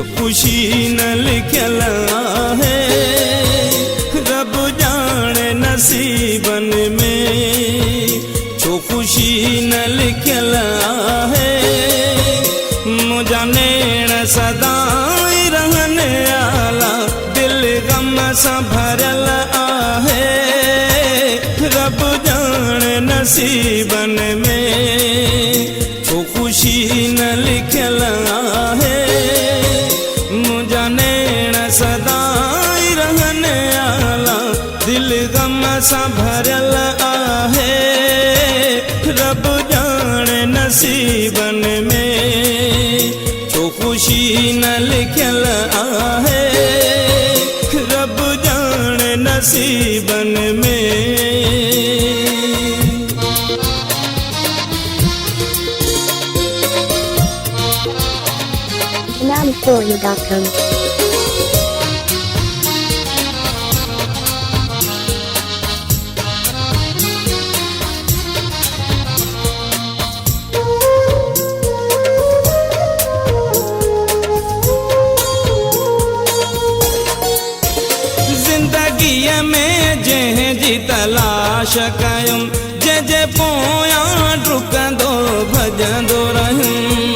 खुशी न लिखल आहे रब जाने नसीबन में, छो खुशी न लिखल आहे मुझा नेण सदाई रहने आला दिल गम सां भरल आहे रब जाने नसीबन में, छो खुशी न लिखल आहे मुझा नेण सदाई रहने आला दिल गम सां भरल आहे रब जाने नसीबन में, छो खुशी न लिखल आहे रब जाने नसीबन में। NamStory.com जिंदगीअ में जंहिं जी तलाश कयुम जंहिंजे पोयां डुकंदो भॼंदो रहियुमि,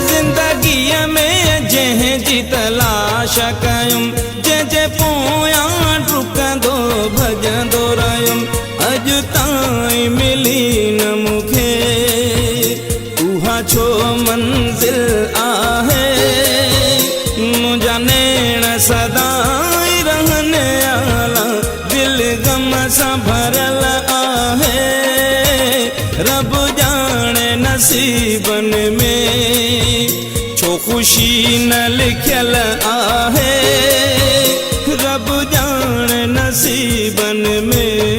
जिंदगीअ में जंहिं जी तलाश कयुम जंहिंजे पोयां डुकंदो भॼंदो रहियुमि, अॼु ताईं मिली न मूंखे उहा छो मंज़िल आहे मुझा नेण सदाई रहने आला दिल गम सां भरल आहे रब जाने नसीबन में, छो खुशी न लिखल आहे रब जाने नसीबन में।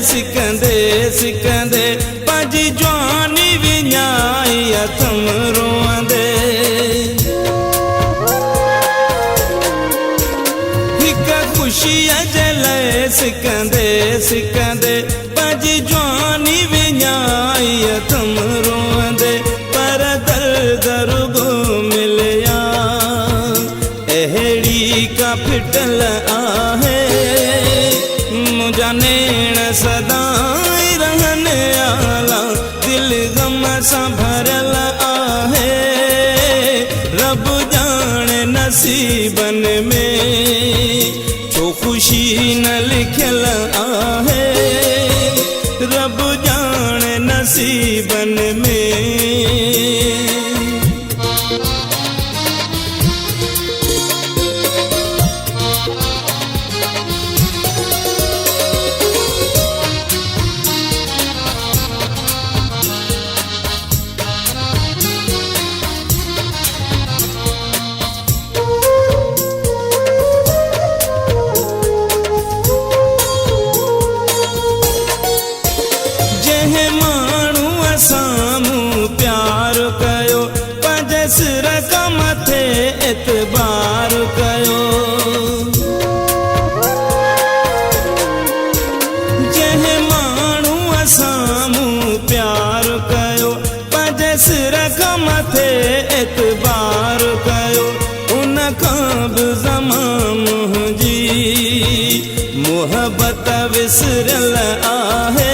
सिकंदे सिकंदे पंहिंजी जवानी विञाई अथम रोअंदे, हिक ख़ुशीअ जे लाइ सिकंदे सिकंदे पंहिंजी जवानी विञाई अथम रोअंदे, पर दर्द रुगो मिलिया अहिड़ी का फिटल आहे मुझा नेण सदाई रहने आला दिल गम सां भरल आहे रब जाने नसीबन में, छो खुशी न लिखल आहे रब जाने नसीबन में। साम्हूं प्यार कयो पंहिंजे सिर खां मथे एतबार कयो, जंहिं माण्हूअ साम्हूं प्यार कयो पंहिंजे सिर खां मथे एतबार कयो, उन खां बि ज़माम मुंहिंजी मुहबत विसरियल आहे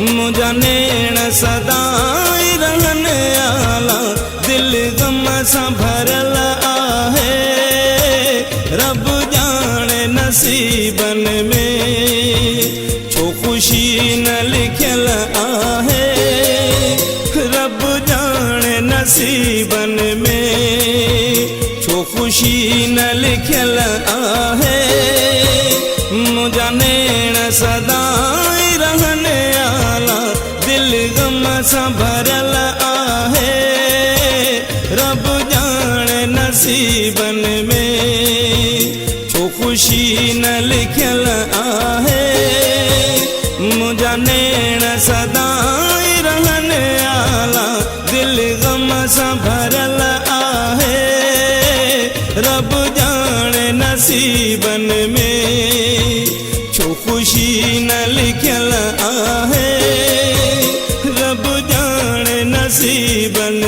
मुझा नेण सदाई रहने आला दिल गम सां भरल आहे रब जाने नसीबन में, छो खुशी न लिखल आहे रब जाने नसीबन में, छो खुशी न लिखल आहे मुझा नेण सदाई रहने आला दिल गम सां भरल आहे ख़ुशी न लिखियल आहे मुंहिंजा नेण सदाई रहन आला दिल गम सां भरियल आहे रब ॼाणे नसीबन में छो ख़ुशी न लिखियल आहे रब ॼाणे नसीबन